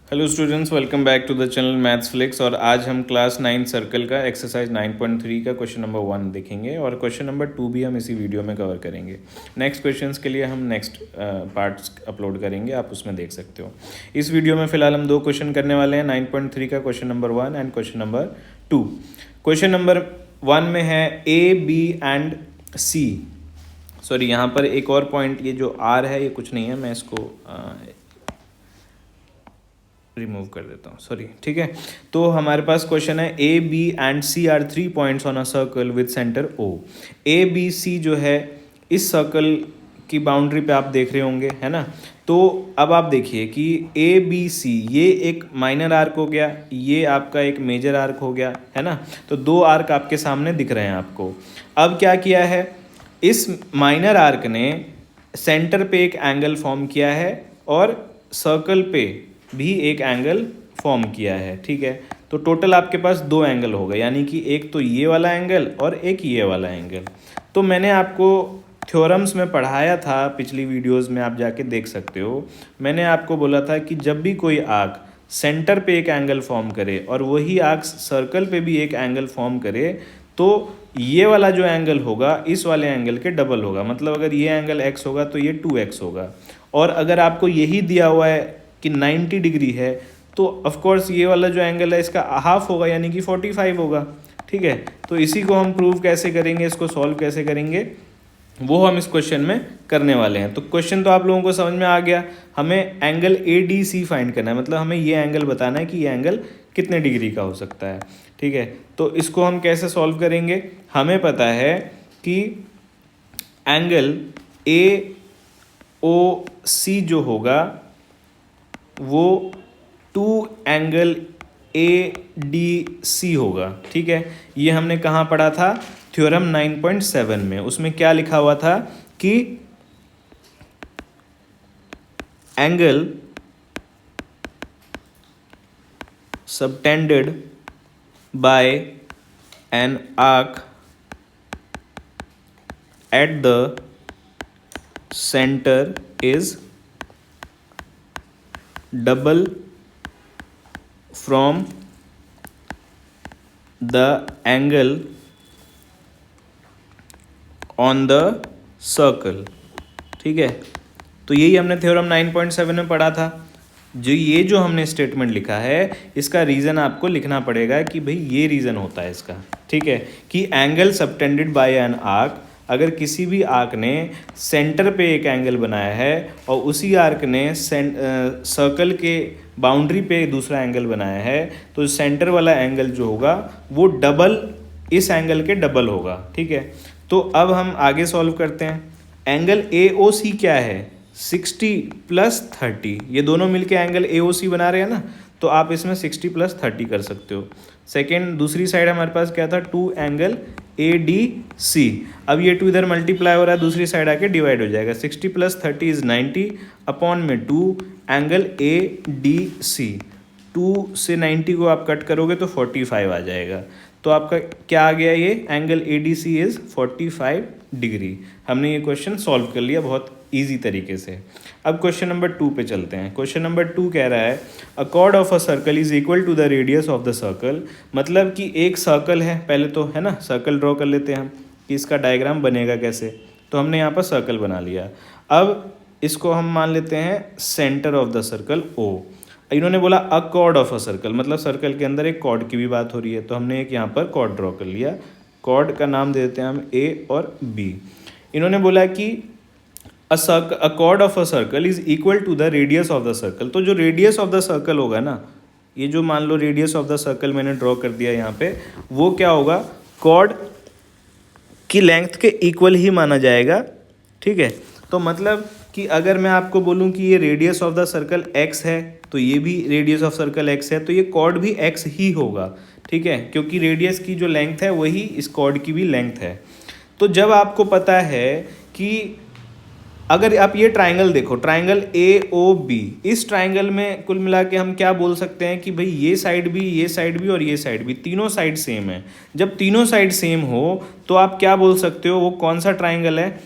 Hello students, welcome back to the channel Maths Flix. और आज हम क्लास 9 सर्कल का एक्सरसाइज 9.3 का क्वेश्चन नंबर 1 देखेंगे और क्वेश्चन नंबर 2 भी हम इसी वीडियो में कवर करेंगे। नेक्स्ट क्वेश्चंस के लिए हम नेक्स्ट पार्ट्स अपलोड करेंगे, आप उसमें देख सकते हो। इस वीडियो में फिलहाल हम 2 क्वेश्चन करने वाले हैं, 9.3 का question number 1 and question number 2। Question number 1 में है A, B and C. Sorry, यहाँ पर एक और पॉइंट, ये जो आर है ये कुछ नहीं है, मैं इसको रिमूव कर देता हूँ, सॉरी। ठीक है, तो हमारे पास क्वेश्चन है A, B and C are 3 points on a circle with centre O. A, B, C जो है इस सर्कल की बाउंड्री पे आप देख रहे होंगे, है ना। तो अब आप देखिए कि ए, बी, सी ये एक माइनर आर्क हो गया, ये आपका एक मेजर आर्क हो गया, है ना। तो 2 आर्क आपके सामने दिख रहे हैं आपको। अब क्या किया है, इस माइनर आर्क ने सेंटर पे एक एंगल फॉर्म किया है और सर्कल पे भी एक एंगल फॉर्म किया है। ठीक है, तो टोटल आपके पास 2 एंगल हो गए, यानी कि एक तो ये वाला एंगल और एक ये वाला एंगल। तो मैंने आपको थ्योरम्स में पढ़ाया था, पिछली वीडियोस में आप जाके देख सकते हो। मैंने आपको बोला था कि जब भी कोई आर्क सेंटर पे एक एंगल फॉर्म करे और वही आर्क सर्कल पे भी एक एंगल फॉर्म करे, तो ये वाला जो एंगल होगा इस वाले एंगल के डबल होगा। मतलब अगर ये एंगल x होगा तो ये 2x होगा। और अगर आपको यही दिया हुआ है कि 90 डिग्री है, तो ऑफकोर्स ये वाला जो एंगल है इसका हाफ होगा, यानी कि 45 होगा। ठीक है, तो इसी को हम प्रूव कैसे करेंगे, इसको सॉल्व कैसे करेंगे, वो हम इस क्वेश्चन में करने वाले हैं। तो क्वेश्चन तो आप लोगों को समझ में आ गया। हमें angle A D C find करना है, मतलब हमें ये एंगल बताना है कि ये एंगल कितने डिग्री का हो सकता है। ठीक है, तो इसको हम कैसे सॉल्व करेंगे, हमें पता है कि एंगल ए ओ सी जो होगा वो 2 एंगल ए डी सी होगा। ठीक है, ये हमने कहाँ पढ़ा था, थ्योरम 9.7 में। उसमें क्या लिखा हुआ था कि angle subtended by an arc at the centre is double from the angle on the circle। ठीक है, तो यही हमने थ्योरम 9.7 में पढ़ा था। जो हमने स्टेटमेंट लिखा है इसका रीज़न आपको लिखना पड़ेगा कि भाई ये रीज़न होता है इसका। ठीक है, कि angle subtended by an arc, अगर किसी भी आर्क ने सेंटर पे एक एंगल बनाया है और उसी आर्क ने सर्कल के बाउंड्री पे दूसरा एंगल बनाया है, तो सेंटर वाला एंगल जो होगा वो डबल इस एंगल के डबल होगा। ठीक है, तो अब हम आगे सॉल्व करते हैं। एंगल ए ओ सी क्या है, 60 + 30, ये दोनों मिलके एंगल ए ओ सी बना रहे हैं ना, तो आप इसमें 60 + 30 कर सकते हो। सेकेंड, दूसरी साइड हमारे पास क्या था, 2 एंगल ए डी सी। अब ये 2 इधर मल्टीप्लाई हो रहा है, दूसरी साइड आके डिवाइड हो जाएगा। 60 + 30 इज 90 अपॉन में 2 एंगल ए डी सी। 2 से 90 को आप कट करोगे तो 45 आ जाएगा। तो आपका क्या आ गया, ये angle A D C is 45 degree. हमने ये क्वेश्चन सॉल्व कर लिया बहुत ईजी तरीके से। अब क्वेश्चन नंबर 2 पे चलते हैं। क्वेश्चन नंबर 2 कह रहा है a chord of a circle is equal to the radius of the circle. मतलब कि एक सर्कल है, पहले तो है ना सर्कल ड्रॉ कर लेते हैं हम कि इसका डायग्राम बनेगा कैसे। तो हमने यहाँ पर सर्कल बना लिया। अब इसको हम मान लेते हैं centre of the circle O. इन्होंने बोला a chord of a circle, मतलब सर्कल के अंदर एक कॉर्ड की भी बात हो रही है, तो हमने एक यहाँ पर कॉर्ड ड्रॉ कर लिया। कॉर्ड का नाम दे देते हैं हम ए और बी। इन्होंने बोला कि a chord of a circle is equal to the radius of the circle. तो जो रेडियस ऑफ द सर्कल होगा ना, ये जो मान लो रेडियस ऑफ द सर्कल मैंने ड्रॉ कर दिया यहाँ पे, वो क्या होगा, कॉर्ड की लेंथ के इक्वल ही माना जाएगा। ठीक है, तो मतलब कि अगर मैं आपको बोलूँ कि ये radius of the circle x है, तो ये भी रेडियस ऑफ सर्कल x है, तो ये कॉर्ड भी x ही होगा। ठीक है, क्योंकि रेडियस की जो लेंथ है वही इस कॉर्ड की भी लेंथ है। तो जब आपको पता है कि अगर आप ये ट्राइंगल देखो, ट्राइंगल ए ओ बी, इस ट्राइंगल में कुल मिला के हम क्या बोल सकते हैं कि भाई ये साइड भी, ये साइड भी और ये साइड भी, तीनों साइड सेम है। जब तीनों साइड सेम हो तो आप क्या बोल सकते हो, वो कौन सा ट्राइंगल है,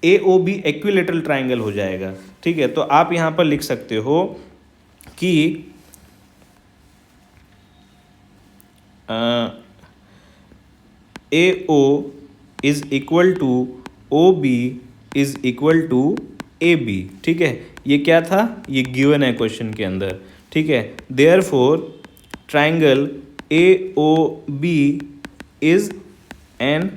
ए ओ बी इक्विलैटरल ट्राइंगल हो जाएगा। ठीक है, तो आप यहाँ पर लिख सकते हो कि A O is equal to O B is equal to A B. ठीक है, ये क्या था, ये गिवन है क्वेश्चन के अंदर। ठीक है, therefore triangle A O B is an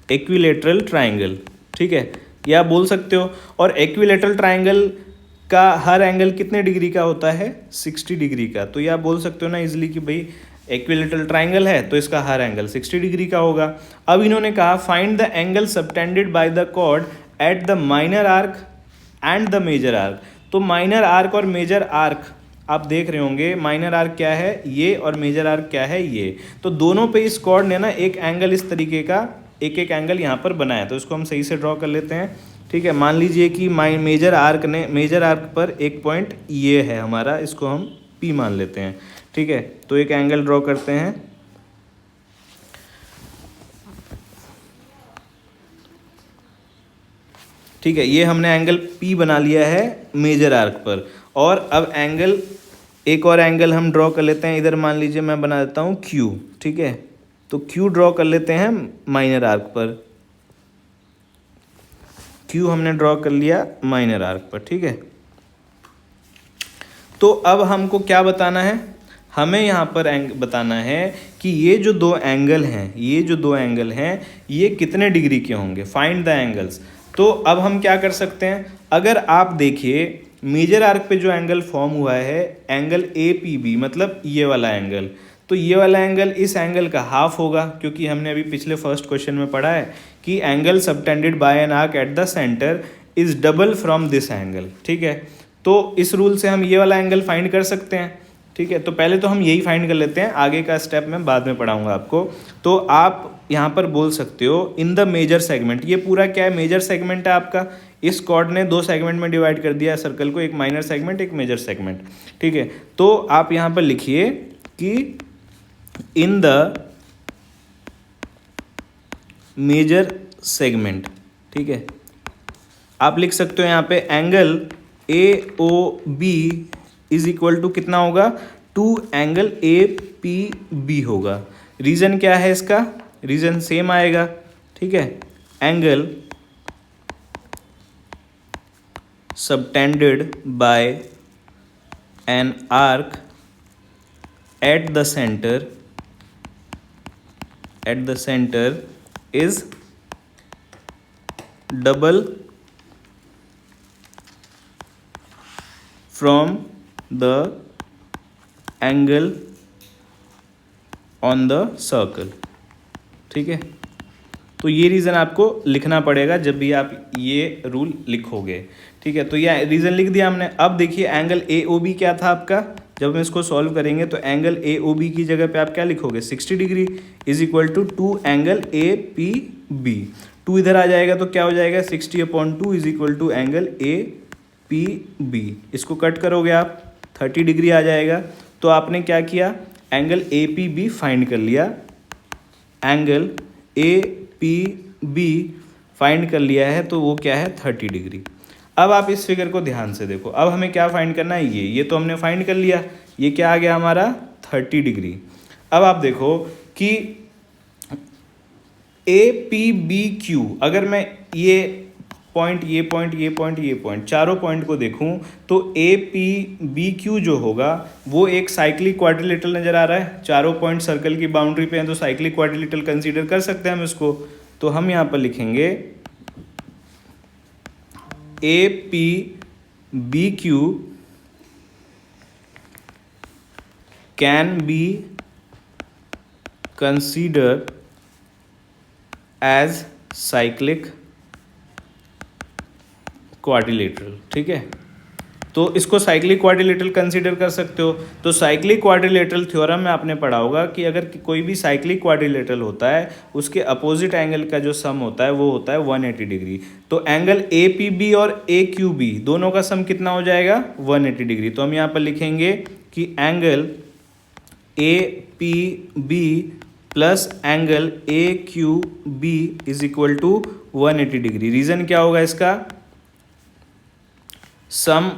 equilateral triangle. ठीक है, ये आप बोल सकते हो। और इक्विलेटरल ट्राइंगल का हर एंगल कितने डिग्री का होता है, 60 डिग्री का। तो ये आप बोल सकते हो ना इजीली कि भाई इक्विलेटरल ट्राइंगल है तो इसका हर एंगल 60 डिग्री का होगा। अब इन्होंने कहा find the angle subtended by the chord at the minor arc and the major arc. तो माइनर आर्क और मेजर आर्क आप देख रहे होंगे, माइनर आर्क क्या है ये और मेजर आर्क क्या है ये। तो दोनों पे इस कॉर्ड ने ना एक एंगल इस तरीके का एक एक एंगल यहाँ पर बनाया। तो इसको हम सही से ड्रॉ कर लेते हैं। ठीक है, मान लीजिए कि मेजर आर्क पर एक पॉइंट ये है हमारा, इसको हम P मान लेते हैं। ठीक है, तो एक एंगल ड्रॉ करते हैं। ठीक है, ये हमने एंगल P बना लिया है मेजर आर्क पर। और अब एक और एंगल हम ड्रॉ कर लेते हैं इधर, मान लीजिए मैं बना देता हूँ Q। ठीक है, तो Q ड्रॉ कर लेते हैं माइनर आर्क पर। Q हमने ड्रॉ कर लिया माइनर आर्क पर। ठीक है, तो अब हमको क्या बताना है, हमें यहाँ पर बताना है कि ये जो दो एंगल हैं ये कितने डिग्री के होंगे। Find the angles. तो अब हम क्या कर सकते हैं, अगर आप देखिए मेजर आर्क पे जो एंगल फॉर्म हुआ है एंगल ए पी बी, मतलब ये वाला एंगल, तो ये वाला एंगल इस एंगल का हाफ होगा, क्योंकि हमने अभी पिछले फर्स्ट क्वेश्चन में पढ़ा है कि angle subtended by an arc at the centre is double from this angle. ठीक है, तो इस रूल से हम ये वाला एंगल फाइंड कर सकते हैं। ठीक है, तो पहले तो हम यही फाइंड कर लेते हैं, आगे का स्टेप मैं बाद में पढ़ाऊंगा आपको। तो आप यहाँ पर बोल सकते हो इन द मेजर सेगमेंट। ये पूरा क्या है, मेजर सेगमेंट है आपका। इस कॉर्ड ने दो सेगमेंट में डिवाइड कर दिया है सर्कल को, एक माइनर सेगमेंट एक मेजर सेगमेंट। ठीक है, तो आप यहाँ पर लिखिए कि इन द मेजर सेगमेंट। ठीक है, आप लिख सकते हो यहाँ पे angle A O B is equal to कितना होगा, 2 एंगल ए पी बी होगा। रीजन क्या है इसका, रीजन सेम आएगा। ठीक है, angle subtended by an arc at the centre is double from the angle on the circle. ठीक है, तो ये रीज़न आपको लिखना पड़ेगा जब भी आप ये रूल लिखोगे। ठीक है, तो ये रीज़न लिख दिया हमने। अब देखिए एंगल ए ओ बी क्या था आपका, जब हम इसको सॉल्व करेंगे तो एंगल ए ओ बी की जगह पे आप क्या लिखोगे, 60 degree is equal to 2 angle A P B. 2 इधर आ जाएगा तो क्या हो जाएगा, 60/2 is equal to angle A P B. इसको कट करोगे आप 30 डिग्री आ जाएगा। तो आपने क्या किया, angle A P B find कर लिया, angle A P B find कर लिया है, तो वो क्या है 30 डिग्री। अब आप इस फिगर को ध्यान से देखो, अब हमें क्या फाइंड करना है, ये तो हमने फाइंड कर लिया, ये क्या आ गया हमारा 30 डिग्री। अब आप देखो कि ए पी बी क्यू, अगर मैं ये पॉइंट चारों पॉइंट को देखूं तो ए पी बी क्यू जो होगा वो एक साइक्लिक क्वाड्रिलेटरल नजर आ रहा है। चारों पॉइंट सर्कल की बाउंड्री पे हैं तो साइक्लिक क्वाड्रिलेटरल कंसीडर कर सकते हैं हम इसको। तो हम यहाँ पर लिखेंगे A P B Q can be consider as cyclic quadrilateral. ठीक है, तो इसको साइक्लिक क्वाड्रिलेटरल कंसीडर कर सकते हो। तो साइक्लिक क्वाड्रिलेटरल थ्योरम में आपने पढ़ा होगा कि अगर कोई भी साइक्लिक क्वाड्रिलेटरल होता है उसके अपोजिट एंगल का जो सम होता है वो होता है 180 डिग्री। तो एंगल ए पी बी और ए क्यू बी दोनों का सम कितना हो जाएगा 180 डिग्री। तो हम यहाँ पर लिखेंगे कि angle A P B plus angle A Q B is equal to 180 degree. Reason क्या होगा इसका, sum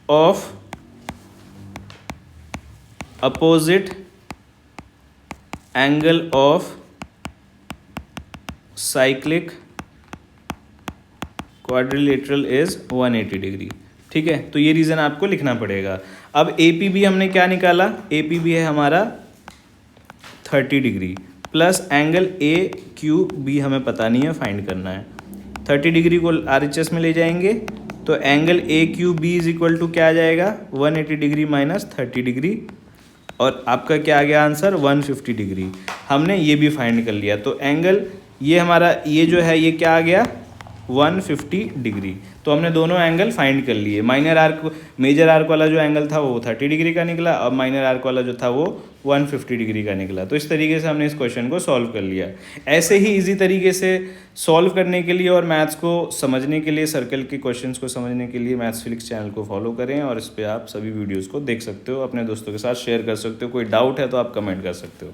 of opposite angle of cyclic quadrilateral is 180 degree. ठीक है, तो ये रीज़न आपको लिखना पड़ेगा। अब ए पी बी हमने क्या निकाला, ए पी बी है हमारा 30 degree plus angle A Q B हमें पता नहीं है, फाइंड करना है। 30 डिग्री को RHS में ले जाएंगे तो angle A Q B is equal to क्या आ जाएगा, 180 डिग्री माइनस 30 डिग्री, और आपका क्या आ गया आंसर, 150 डिग्री। हमने ये भी फाइंड कर लिया, तो एंगल ये हमारा ये जो है ये क्या आ गया, 150 डिग्री। तो हमने दोनों एंगल फाइंड कर लिए। माइनर आर्क, मेजर आर्क वाला जो एंगल था वो 30 डिग्री का निकला, और माइनर आर्क वाला जो था वो 150 डिग्री का निकला। तो इस तरीके से हमने इस क्वेश्चन को सॉल्व कर लिया। ऐसे ही इजी तरीके से सॉल्व करने के लिए और मैथ्स को समझने के लिए, सर्कल के क्वेश्चंस को समझने के लिए मैथ्स फिलिक्स चैनल को फॉलो करें, और इस पर आप सभी वीडियोज़ को देख सकते हो, अपने दोस्तों के साथ शेयर कर सकते हो। कोई डाउट है तो आप कमेंट कर सकते हो।